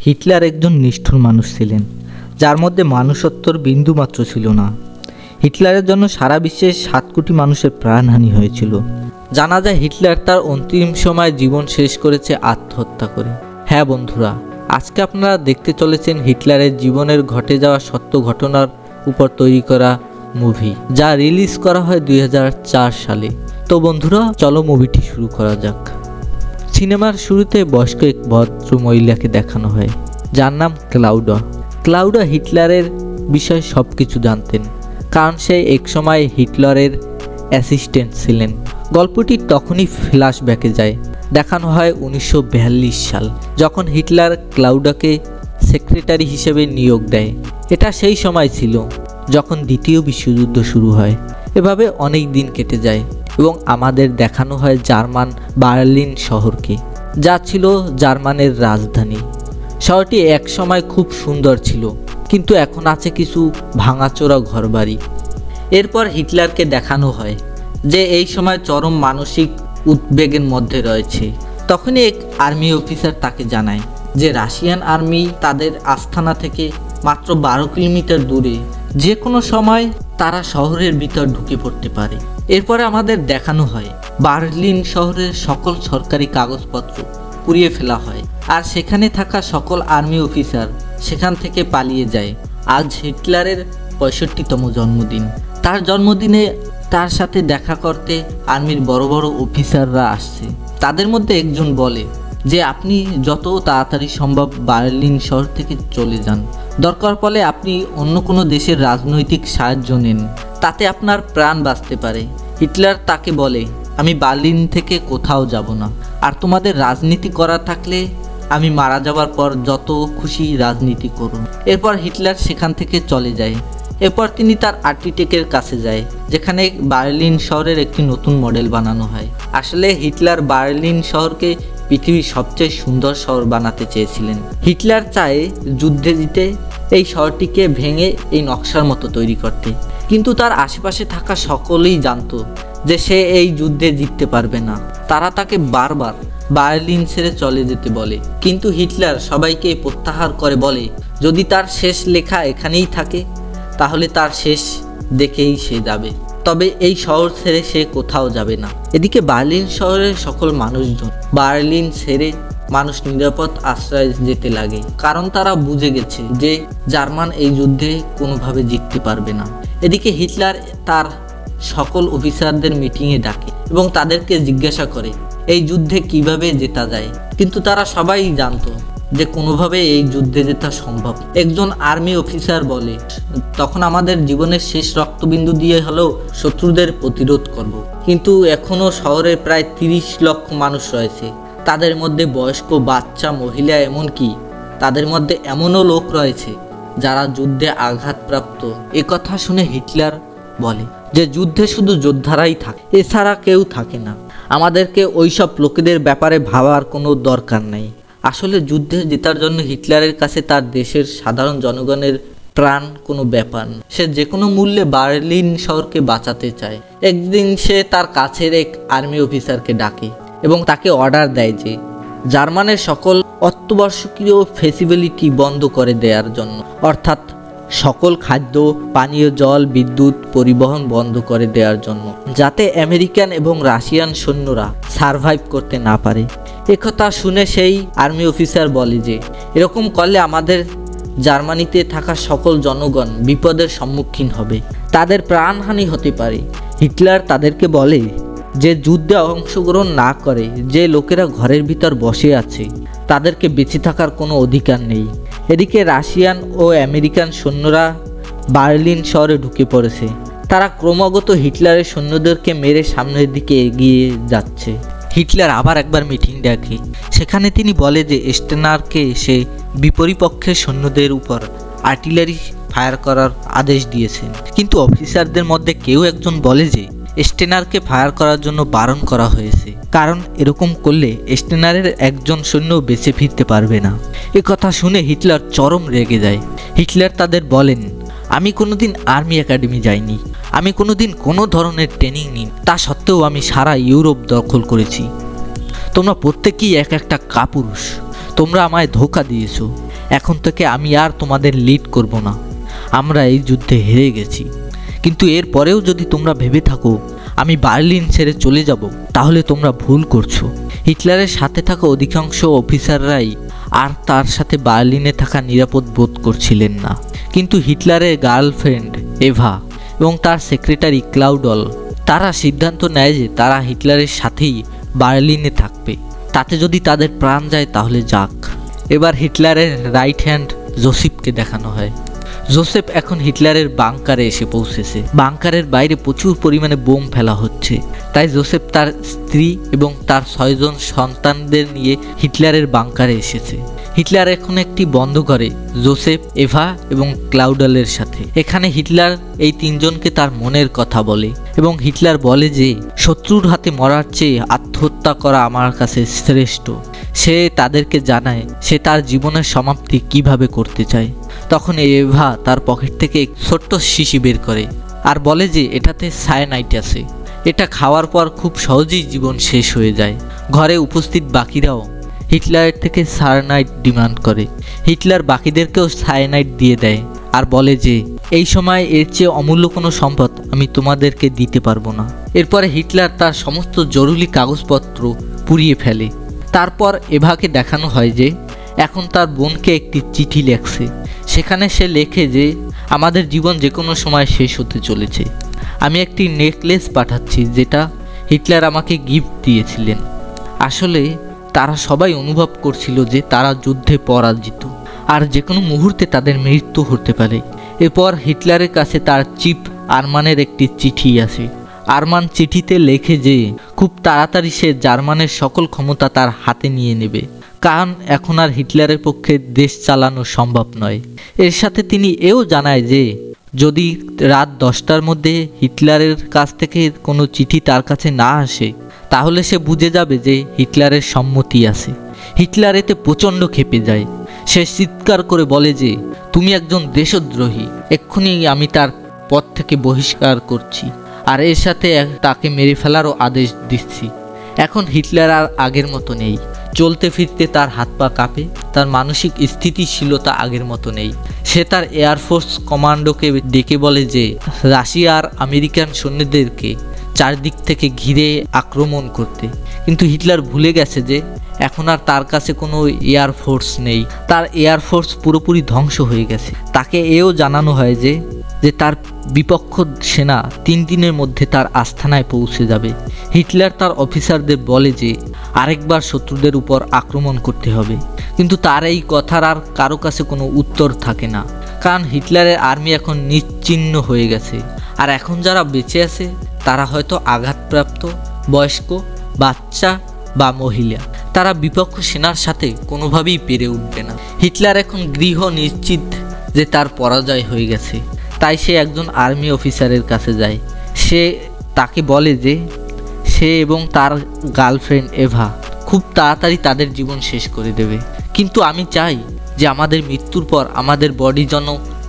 Hitler একজন নিষ্ঠুর মানুষ ছিলেন, যার মধ্যে মানুষত্বর বিন্দুমাত্র ছিল না। হিটলারের জন্য সারা বিশ্বে 7 কোটি মানুষের প্রাণহানি হয়েছিল। জানা যায় হিটলার তার অন্তিম সময় জীবন শেষ করেছে আত্মহত্যা করে। হ্যাঁ বন্ধুরা, আজকে আপনারা দেখতে চলেছেন হিটলারের জীবনের ঘটে যাওয়া সত্য ঘটনার উপর তৈরি করা মুভি, যা রিলিজ করা হয় 2004 সালে। তো বন্ধুরা, চলো মুভিটি শুরু করা যাক। সিনেমার শুরুতে বয়স্ক এক ভদ্র মহিলাকে দেখানো হয়, যার নাম ক্লাউডা। ক্লাউডা হিটলারের বিষয়ে সব কিছু জানতেন, কারণ সে একসময় হিটলারের অ্যাসিস্ট্যান্ট ছিলেন। গল্পটি তখনই ফ্ল্যাশব্যাকে যায়। দেখানো হয় 1942 সাল, যখন হিটলার ক্লাউডাকে সেক্রেটারি হিসেবে নিয়োগ দেয়। এটা সেই সময় ছিল যখন দ্বিতীয় বিশ্বযুদ্ধ শুরু হয়। এভাবে অনেক দিন কেটে যায় এবং আমাদের দেখানো হয় জার্মান বার্লিন শহরকে, যা ছিল জার্মানের রাজধানী। শহরটি একসময় খুব সুন্দর ছিল, কিন্তু এখন আছে কিছু ভাঙাচোরা ঘরবাড়ি। এরপর হিটলারকে দেখানো হয় যে এই সময় চরম মানসিক উদ্বেগের মধ্যে রয়েছে। তখনই এক আর্মি অফিসার তাকে জানায় যে রাশিয়ান আর্মি তাদের আস্তানা থেকে মাত্র 12 কিলোমিটার দূরে, যে কোনো সময় তারা শহরের ভিতর ঢুকে পড়তে পারে। এরপরে আমাদের দেখানো হয় বার্লিন শহরের সকল সরকারি কাগজপত্র পুড়িয়ে ফেলা হয়, আর সেখানে থাকা সকল আর্মি অফিসার সেখান থেকে পালিয়ে যায়। আজ হিটলারের 65তম জন্মদিন। তার জন্মদিনে তার সাথে দেখা করতে আর্মির বড় বড় অফিসাররা আসছে। তাদের মধ্যে একজন বলে যে আপনি যত তাড়াতাড়ি সম্ভব বার্লিন শহর থেকে চলে যান। দরকার পড়লে আপনি অন্য কোনো দেশের রাজনৈতিক সাহায্য নেন, তাতে আপনার প্রাণ বাঁচতে পারে। হিটলার তাকে বলে, আমি বার্লিন থেকে কোথাও যাব না, আর তোমাদের রাজনীতি করা থাকলে আমি মারা যাওয়ার পর যত খুশি রাজনীতি করুন। এরপর হিটলার সেখান থেকে চলে যায়। এরপর তিনি তার আর্কিটেক্টের কাছে যায়, যেখানে বার্লিন শহরের একটি নতুন মডেল বানানো হয়। আসলে হিটলার বার্লিন শহরকে পৃথিবীর সবচেয়ে সুন্দর শহর বানাতে চেয়েছিলেন। হিটলার চায় যুদ্ধে জিতে এই শহরটিকে ভেঙে এই নকশার মতো তৈরি করতে, কিন্তু তার আশেপাশে থাকা সকলেই জানতো যে সে এই যুদ্ধে জিততে পারবে না। তারা তাকে বারবার বার্লিন ছেড়ে চলে যেতে বলে, কিন্তু হিটলার সবাইকে প্রত্যাহার করে বলে যদি তার শেষ লেখা এখানেই থাকে তাহলে তার শেষ দেখেই সে যাবে, তবে এই শহর ছেড়ে সে কোথাও যাবে না। এদিকে বার্লিন শহরের সকল মানুষজন বার্লিন ছেড়ে মানুষ নিরাপদ আশ্রয় যেতে লাগে, কারণ তারা বুঝে গেছে যে জার্মান এই যুদ্ধে কোনোভাবে জিততে পারবে না। এদিকে হিটলার তার সকল অফিসারদের মিটিংয়ে ডাকে এবং তাদেরকে জিজ্ঞাসা করে এই যুদ্ধে কিভাবে জেতা যায়, কিন্তু তারা সবাই জানতো যে কোনোভাবে এই যুদ্ধে জেতা সম্ভব। একজন আর্মি অফিসার বলে, তখন আমাদের জীবনের শেষ রক্তবিন্দু দিয়ে হলেও শত্রুদের প্রতিরোধ করব। কিন্তু এখনও শহরে প্রায় 30 লক্ষ মানুষ রয়েছে, তাদের মধ্যে বয়স্ক, বাচ্চা, মহিলা, এমনকি তাদের মধ্যে এমনও লোক রয়েছে যারা যুদ্ধে আঘাতপ্রাপ্ত। একথা শুনে হিটলার বলে যে যুদ্ধে শুধু যোদ্ধারাই থাকে, এছাড়া কেউ থাকে না। আমাদেরকে ওইসব লোকেদের ব্যাপারে ভাবার কোনো দরকার নেই। আসলে যুদ্ধে জেতার জন্য হিটলারের কাছে তার দেশের সাধারণ জনগণের প্রাণ কোনো ব্যাপার না। সে যে কোনো মূল্যে বার্লিন শহরকে বাঁচাতে চায়। একদিন সে তার কাছের এক আর্মি অফিসারকে ডাকে এবং তাকে অর্ডার দেয় যে জার্মানের সকল অত্যাবশ্যকীয় ফেসিলিটি বন্ধ করে দেওয়ার জন্য, অর্থাৎ সকল খাদ্য, পানীয় জল, বিদ্যুৎ, পরিবহন বন্ধ করে দেওয়ার জন্য, যাতে আমেরিকান এবং রাশিয়ান সৈন্যরা সারভাইভ করতে না পারে। একথা শুনে সেই আর্মি অফিসার বলে যে এরকম করলে আমাদের জার্মানিতে থাকা সকল জনগণ বিপদের সম্মুখীন হবে, তাদের প্রাণহানি হতে পারে। হিটলার তাদেরকে বলে যে যুদ্ধে অংশগ্রহণ না করে যে লোকেরা ঘরের ভিতর বসে আছে তাদেরকে বেঁচে থাকার কোনো অধিকার নেই। এদিকে রাশিয়ান ও আমেরিকান সৈন্যরা বার্লিন শহরে ঢুকে পড়েছে। তারা ক্রমাগত হিটলারের সৈন্যদেরকে মেরে সামনের দিকে এগিয়ে যাচ্ছে। হিটলার আবার একবার মিটিং ডাকে, সেখানে তিনি বলে যে স্টেনারকে সে বিপরীপক্ষের সৈন্যদের উপর আর্টিলারি ফায়ার করার আদেশ দিয়েছেন, কিন্তু অফিসারদের মধ্যে কেউ একজন বলে যে স্টেনারকে ফায়ার করার জন্য বারণ করা হয়েছে, কারণ এরকম করলে স্টেনারের একজন সৈন্য বেঁচে ফিরতে পারবে না। এ কথা শুনে হিটলার চরম রেগে যায়। হিটলার তাদের বলেন, আমি কোনোদিন আর্মি একাডেমি যাইনি, আমি কোনোদিন কোনো ধরনের ট্রেনিং নিই, তা সত্ত্বেও আমি সারা ইউরোপ দখল করেছি। তোমরা প্রত্যেকেই এক একটা কাপুরুষ, তোমরা আমায় ধোঁকা দিয়েছো। এখন থেকে আমি আর তোমাদের লিড করব না, আমরা এই যুদ্ধে হেরে গেছি। কিন্তু এর পরেও যদি তোমরা ভেবে থাকো আমি বার্লিন ছেড়ে চলে যাব, তাহলে তোমরা ভুল করছো। হিটলারের সাথে থাকা অধিকাংশ অফিসাররাই আর তার সাথে বার্লিনে থাকা নিরাপদ বোধ করছিলেন না। কিন্তু হিটলারের গার্লফ্রেন্ড এভা এবং তার সেক্রেটারি ক্লাউডল তারা সিদ্ধান্ত নেয় যে তারা হিটলারের সাথেই বার্লিনে থাকবে, তাতে যদি তাদের প্রাণ যায় তাহলে যাক। এবার হিটলারের রাইট হ্যান্ড জোসেফকে দেখানো হয়। জোসেফ এখন হিটলারের বাংকারে এসে পৌঁছেছে। বাংকারের বাইরে প্রচুর পরিমাণে বোম ফেলা হচ্ছে, তাই জোসেফ তার স্ত্রী এবং তার 6 জন সন্তানদের নিয়ে হিটলারের বাংকারে এসেছে। হিটলার এখন একটি বন্ধ করে জোসেফ, এভা এবং ক্লাউডলের সাথে। এখানে হিটলার এই 3 জনকে তার মনের কথা বলে এবং হিটলার বলে যে শত্রুর হাতে মরার চেয়ে আত্মহত্যা করা আমার কাছে শ্রেষ্ঠ। সে তাদেরকে জানায় সে তার জীবনের সমাপ্তি কিভাবে করতে চায়। তখন এভা তার পকেট থেকে এক ছোট্ট শিশি বের করে আর বলে যে এটাতে সায়ানাইড আছে, এটা খাওয়ার পর খুব সহজেই জীবন শেষ হয়ে যায়। ঘরে উপস্থিত বাকিরাও হিটলারের থেকে সায়ানাইড ডিমান্ড করে। হিটলার বাকিদেরকেও সায়ানাইড দিয়ে দেয় আর বলে যে এই সময় এর চেয়ে অমূল্য কোনো সম্পদ আমি তোমাদেরকে দিতে পারবো না। এরপরে হিটলার তার সমস্ত জরুরি কাগজপত্র পুড়িয়ে ফেলে। তারপর এভাকে দেখানো হয় যে এখন তার বোনকে একটি চিঠি লেখছে। সেখানে সে লেখে যে আমাদের জীবন যে কোনো সময় শেষ হতে চলেছে। আমি একটি নেকলেস পাঠাচ্ছি যেটা হিটলার আমাকে গিফট দিয়েছিলেন। আসলে তারা সবাই অনুভব করছিল যে তারা যুদ্ধে পরাজিত আর যে কোনো মুহূর্তে তাদের মৃত্যু হতে পারে। এরপর হিটলারের কাছে তার চিফ আরমানের একটি চিঠি আসে। আরমান চিঠিতে লেখে যে খুব তাড়াতাড়ি সে জার্মানের সকল ক্ষমতা তার হাতে নিয়ে নেবে, কারণ এখন আর হিটলারের পক্ষে দেশ চালানো সম্ভব নয়। এর সাথে তিনি এও জানায় যে যদি রাত 10টার মধ্যে হিটলারের কাছ থেকে কোনো চিঠি তার কাছে না আসে তাহলে সে বুঝে যাবে যে হিটলারের সম্মতি আছে। হিটলার এতে প্রচণ্ড ক্ষেপে যায়। সে চিৎকার করে বলে যে তুমি একজন দেশদ্রোহী, এক্ষুনি আমি তার পদ থেকে বহিষ্কার করছি আর এর সাথে তাকে মেরে ফেলারও আদেশ দিচ্ছি। এখন হিটলার আর আগের মতো নেই। চলতে ফিরতে তার হাত পা কাঁপে, তার মানসিক স্থিতিশীলতা আগের মতো নেই। সে তার এয়ারফোর্স কমান্ডোকে ডেকে বলে যে রাশিয়া আর আমেরিকান সৈন্যদেরকে চারদিক থেকে ঘিরে আক্রমণ করতে। কিন্তু হিটলার ভুলে গেছে যে এখন আর তার কাছে কোনো এয়ারফোর্স নেই, তার এয়ারফোর্স পুরোপুরি ধ্বংস হয়ে গেছে। তাকে এও জানানো হয় যে তার বিপক্ষ সেনা 3 দিনের মধ্যে তার আস্তানায় পৌঁছে যাবে। হিটলার তার অফিসারদের বলে যে আরেকবার শত্রুদের উপর আক্রমণ করতে হবে, কিন্তু তার এই কথার আর কারো কাছে কোনো উত্তর থাকে না, কারণ হিটলারের আর্মি এখন নিশ্চিহ্ন হয়ে গেছে। আর এখন যারা বেঁচে আছে তারা হয়তো আঘাতপ্রাপ্ত, বয়স্ক, বাচ্চা বা মহিলা। তারা বিপক্ষ সেনার সাথে কোনোভাবেই পেরে উঠবে না। হিটলার এখন গৃহ নিশ্চিত যে তার পরাজয় হয়ে গেছে। তাই সে একজন আর্মি অফিসারের কাছে যায়। সে তাকে বলে যে সে এবং তার গার্লফ্রেন্ড এভা খুব তাড়াতাড়ি তাদের জীবন শেষ করে দেবে, কিন্তু আমি চাই যে আমাদের মৃত্যুর পর আমাদের বডি যেন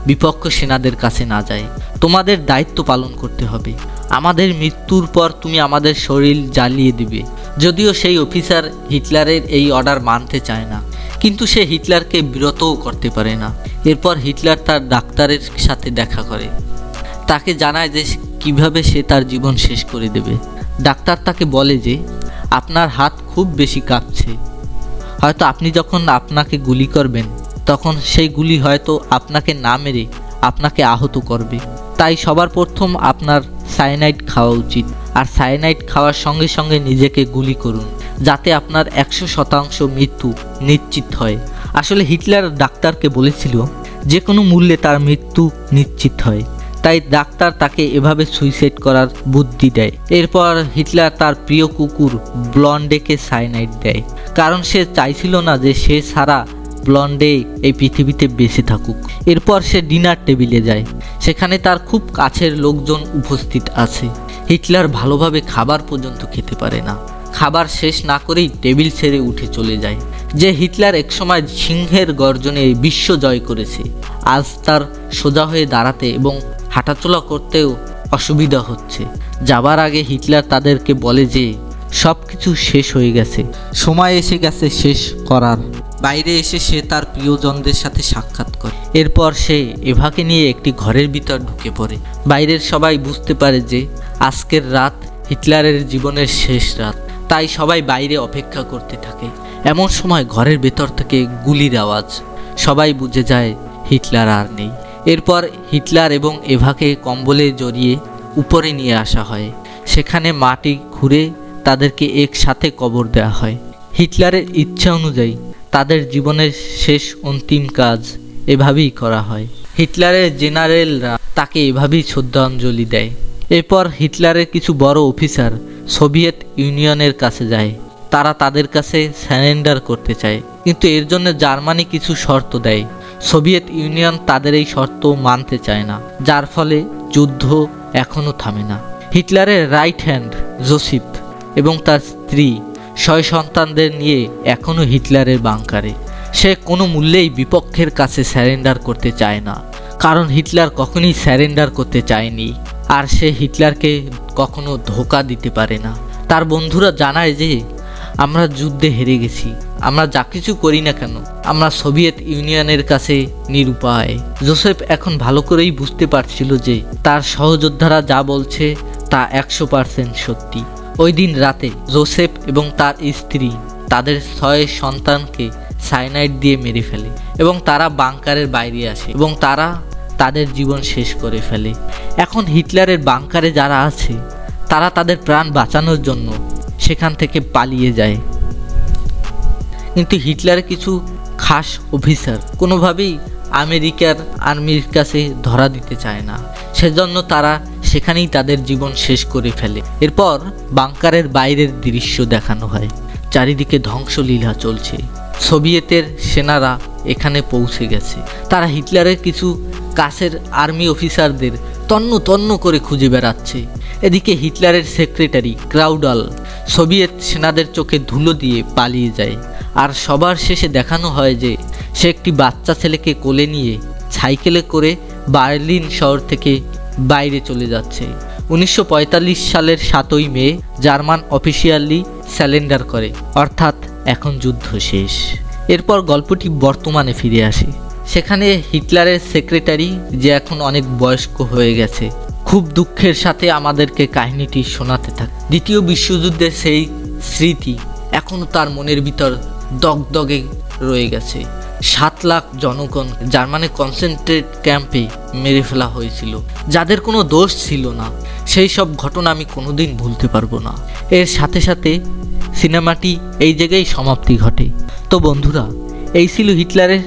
বিপক্ষ সেনাদের কাছে না যায়। তোমাদের দায়িত্ব পালন করতে হবে। আমাদের মৃত্যুর পর তুমি আমাদের শরীর জ্বালিয়ে দিবে। যদিও সেই অফিসার হিটলারের এই অর্ডার মানতে চায় না, কিন্তু সে হিটলারকে বিরতও করতে পারে না। এরপর হিটলার তার ডাক্তারের সাথে দেখা করে, তাকে জানায় যে কিভাবে সে তার জীবন শেষ করে দেবে। ডাক্তার তাকে বলে যে আপনার হাত খুব বেশি কাঁপছে, হয়তো আপনি যখন আপনাকে গুলি করবেন তখন সেই গুলি হয়তো আপনাকে না মেরে আপনাকে আহত করবে। তাই সবার প্রথম আপনার সায়ানাইড খাওয়া উচিত, আর সায়ানাইড খাওয়ার সঙ্গে সঙ্গে নিজেকে গুলি করুন যাতে আপনার 100% মৃত্যু নিশ্চিত হয়। আসলে হিটলার ডাক্তারকে বলেছিল যে কোনো মূল্যে তার মৃত্যু নিশ্চিত হয়, তাই ডাক্তার তাকে এভাবে সুইসাইড করার বুদ্ধি দেয়। এরপর হিটলার তার প্রিয় কুকুর ব্লন্ডেকে সায়ানাইড দেয়, কারণ সে চাইছিল না যে সে ছাড়া ব্লন্ডে এই পৃথিবীতে বেঁচে থাকুক। এরপর সে ডিনার টেবিলে যায়, সেখানে তার খুব কাছের লোকজন উপস্থিত আছে। হিটলার ভালোভাবে খাবার পর্যন্ত খেতে পারে না। খাবার শেষ না করেই টেবিল ছেড়ে উঠে চলে যায়। যে হিটলার একসময় সিংহের গর্জনে বিশ্ব জয় করেছে, আজ তার সোজা হয়ে দাঁড়াতে এবং হাঁটাচলা করতেও অসুবিধা হচ্ছে। যাবার আগে হিটলার তাদেরকে বলে যে সব কিছু শেষ হয়ে গেছে, সময় এসে গেছে শেষ করার। বাইরে এসে সে তার প্রিয়জনদের সাথে সাক্ষাৎ করে। এরপর সে এভাকে নিয়ে একটি ঘরের ভিতর ঢুকে পড়ে। বাইরের সবাই বুঝতে পারে যে আজকের রাত হিটলারের জীবনের শেষ রাত, তাই সবাই বাইরে অপেক্ষা করতে থাকে। এমন সময় ঘরের ভেতর থেকে গুলির আওয়াজ। সবাই বুঝে যায় হিটলার আর নেই। এরপর হিটলার এবং এভাকে কম্বলে জড়িয়ে উপরে নিয়ে আসা হয়। সেখানে মাটি খুঁড়ে তাদেরকে একসাথে কবর দেওয়া হয়। হিটলারের ইচ্ছা অনুযায়ী তাদের জীবনের শেষ অন্তিম কাজ এভাবেই করা হয়। হিটলারের জেনারেলরা তাকে এভাবেই শ্রদ্ধাঞ্জলি দেয়। এরপর হিটলারের কিছু বড় অফিসার সোভিয়েত ইউনিয়নের কাছে যায়। তারা তাদের কাছে সারেন্ডার করতে চায়, কিন্তু এর জন্য জার্মানি কিছু শর্ত দেয়। সোভিয়েত ইউনিয়ন তাদের এই শর্ত মানতে চায় না, যার ফলে যুদ্ধ এখনও থামে না। হিটলারের রাইট হ্যান্ড জোসেফ এবং তার স্ত্রী 6 সন্তানদের নিয়ে এখনও হিটলারের বাংকারে। সে কোনো মূল্যেই বিপক্ষের কাছে স্যারেন্ডার করতে চায় না, কারণ হিটলার কখনোই স্যারেন্ডার করতে চায়নি, আর সে হিটলারকে কখনো ধোঁকা দিতে পারে না। তার বন্ধুরা জানায় যে আমরা যুদ্ধে হেরে গেছি, আমরা যা কিছু করি না কেন আমরা সোভিয়েত ইউনিয়নের কাছে নিরুপায়। জোসেফ এখন ভালো করেই বুঝতে পারছিল যে তার সহযোদ্ধারা যা বলছে তা 100% সত্যি। ওই দিন রাতে জোসেফ এবং তার স্ত্রী তাদের 6 সন্তানকে সায়ানাইড দিয়ে মেরে ফেলে এবং তারা বাংকারের বাইরে আসে এবং তারা তাদের জীবন শেষ করে ফেলে। এখন হিটলারের বাংকারে যারা আছে তারা তাদের প্রাণ বাঁচানোর জন্য সেখান থেকে পালিয়ে যায়, কিন্তু হিটলারের কিছু খাস অফিসার কোনোভাবেই আমেরিকার আর্মির কাছে ধরা দিতে চায় না, সেজন্য তারা সেখানেই তাদের জীবন শেষ করে ফেলে। এরপর বাংকারের বাইরের দৃশ্য দেখানো হয়। চারিদিকে ধ্বংসলীলা চলছে। সোভিয়েতের সেনারা এখানে পৌঁছে গেছে। তারা হিটলারের কিছু কাছের আর্মি অফিসারদের তন্ন তন্ন করে খুঁজে বেড়াচ্ছে। এদিকে হিটলারের সেক্রেটারি ক্রাউডাল সোভিয়েত সেনাদের চোখে ধুলো দিয়ে পালিয়ে যায়। আর সবার শেষে দেখানো হয় যে সে একটি বাচ্চা ছেলেকে কোলে নিয়ে সাইকেলে করে বার্লিন শহর থেকে বাইরে চলে যাচ্ছে। 1945 সালের 7ই মে জার্মান অফিসিয়ালি স্যারেন্ডার করে, অর্থাৎ এখন যুদ্ধ শেষ। এরপর গল্পটি বর্তমানে ফিরে আসে। সেখানে হিটলারের সেক্রেটারি, যে এখন অনেক বয়স্ক হয়ে গেছে, খুব দুঃখের সাথে আমাদেরকে কাহিনীটি শোনাতে থাকে। দ্বিতীয় বিশ্বযুদ্ধের সেই স্মৃতি এখনও তার মনের ভিতর দগদগে রয়ে গেছে। 7 লাখ জনগণ জার্মানি কনসেন্ট্রেট ক্যাম্পে মেরে ফেলা হয়েছিল, যাদের কোনো দোষ ছিল না। সেই সব ঘটনা আমি কোনোদিন ভুলতে পারবো না। এর সাথে সাথে সিনেমাটি এই জায়গায় সমাপ্তি ঘটে। তো বন্ধুরা, এই ছিল হিটলারের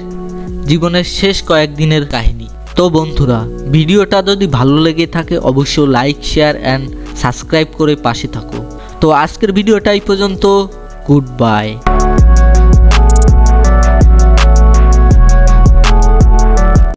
জীবনের শেষ কয়েকদিনের কাহিনী। তো বন্ধুরা, ভিডিওটা যদি ভালো লেগে থাকে অবশ্যই লাইক, শেয়ার অ্যান্ড সাবস্ক্রাইব করে পাশে থাকো। তো আজকের ভিডিওটা এই পর্যন্ত। Good bye.